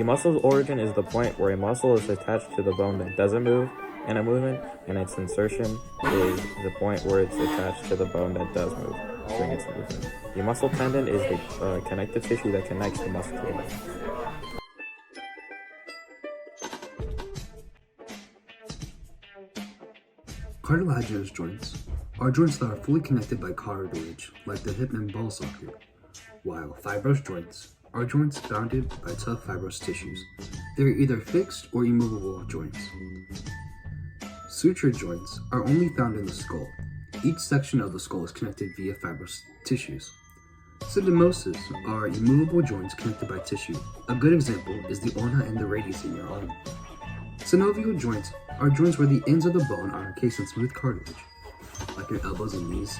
muscle's origin is the point where a muscle is attached to the bone that doesn't move in a movement, and its insertion is the point where it's attached to the bone that does move during its movement. The muscle tendon is the connective tissue that connects the muscle to the bone. Cartilaginous joints are joints that are fully connected by cartilage, like the hip and ball socket, while fibrous joints are joints bounded by tough fibrous tissues. They are either fixed or immovable joints. Suture joints are only found in the skull. Each section of the skull is connected via fibrous tissues. Syndesmoses are immovable joints connected by tissue. A good example is the ulna and the radius in your arm. Synovial joints are joints where the ends of the bone are encased in smooth cartilage, like your elbows and knees.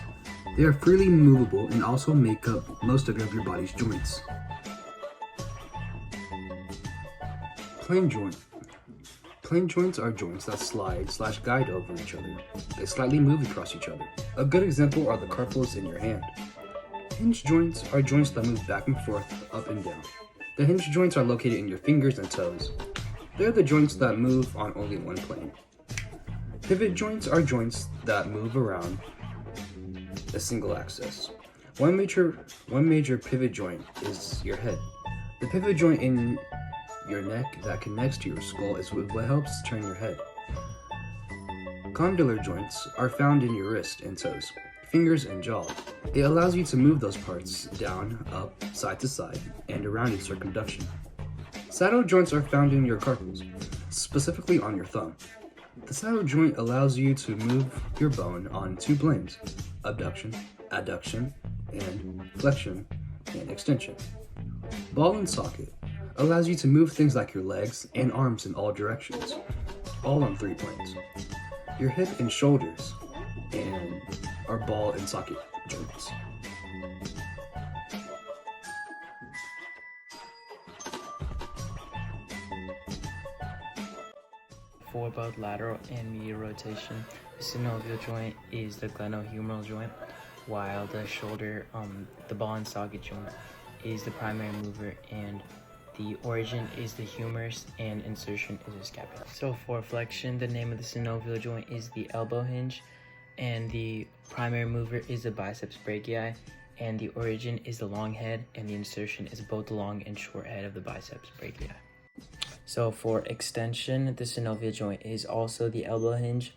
They are freely movable and also make up most of your body's joints. Plane joint. Plane joints are joints that slide/guide over each other. They slightly move across each other. A good example are the carpals in your hand. Hinge joints are joints that move back and forth, up and down. The hinge joints are located in your fingers and toes. They're the joints that move on only one plane. Pivot joints are joints that move around a single axis. One major pivot joint is your head. The pivot joint in your neck that connects to your skull is what helps turn your head. Condylar joints are found in your wrist and toes, fingers and jaw. It allows you to move those parts down, up, side to side, and around in circumduction. Saddle joints are found in your carpals, specifically on your thumb. The saddle joint allows you to move your bone on two planes, abduction, adduction, and flexion and extension. Ball and socket allows you to move things like your legs and arms in all directions, all on three planes. Your hip and shoulders are ball and socket joints. For both lateral and medial rotation, the synovial joint is the glenohumeral joint, while the shoulder, the ball and socket joint, is the primary mover, and the origin is the humerus, and insertion is the scapula. So for flexion, the name of the synovial joint is the elbow hinge, and the primary mover is the biceps brachii, and the origin is the long head, and the insertion is both the long and short head of the biceps brachii. So for extension, the synovial joint is also the elbow hinge.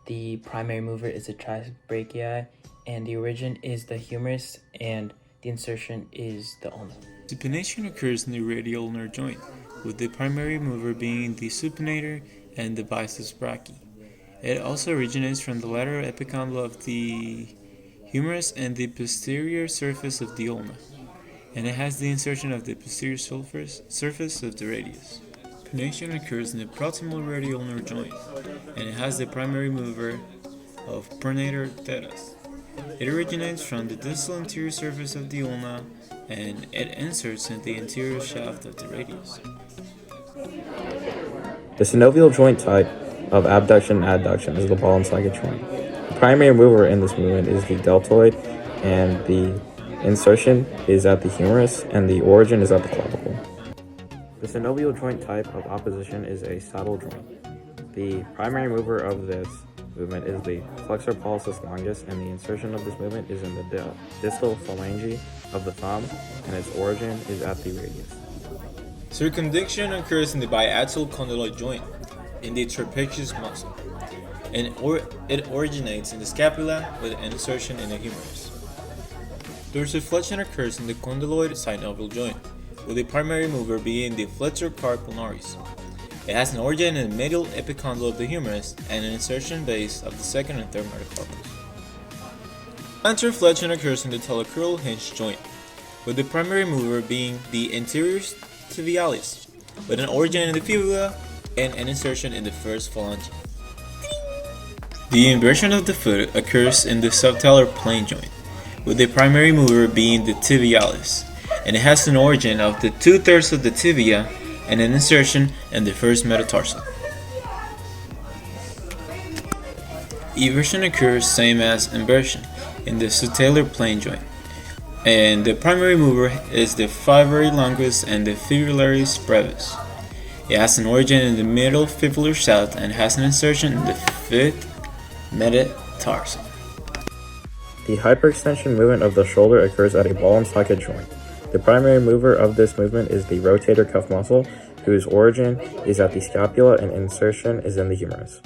The primary mover is the triceps brachii, and the origin is the humerus, and the insertion is the ulna. Supination occurs in the radial ulnar joint, with the primary mover being the supinator and the biceps brachii. It also originates from the lateral epicondyle of the humerus and the posterior surface of the ulna, and it has the insertion of the posterior surface of the radius. Supination occurs in the proximal radial ulnar joint, and it has the primary mover of pronator teres. It originates from the distal anterior surface of the ulna, and it inserts in the anterior shaft of the radius. The synovial joint type of abduction and adduction is the ball and socket joint. The primary mover in this movement is the deltoid, and the insertion is at the humerus, and the origin is at the clavicle. The synovial joint type of opposition is a saddle joint. The primary mover of this movement is the flexor pollicis longus, and the insertion of this movement is in the distal phalange of the thumb, and its origin is at the radius. Circumduction occurs in the biaxial condyloid joint, in the trapezius muscle, and it originates in the scapula with an insertion in the humerus. Dorsiflexion occurs in the condyloid synovial joint, with the primary mover being the flexor carpi ulnaris. It has an origin in the medial epicondyle of the humerus and an insertion base of the second and third metacarpals. Plantar flexion occurs in the talocrural hinge joint, with the primary mover being the anterior tibialis, with an origin in the fibula and an insertion in the first phalange. The inversion of the foot occurs in the subtalar plane joint, with the primary mover being the tibialis, and it has an origin of the 2/3 of the tibia and an insertion in the first metatarsal. Eversion occurs same as inversion in the subtalar plane joint, and the primary mover is the fibularis longus and the fibularis brevis, It has an origin in the middle fibular south and has an insertion in the fifth metatarsal. The hyperextension movement of the shoulder occurs at a ball and socket joint. The primary mover of this movement is the rotator cuff muscle, whose origin is at the scapula and insertion is in the humerus.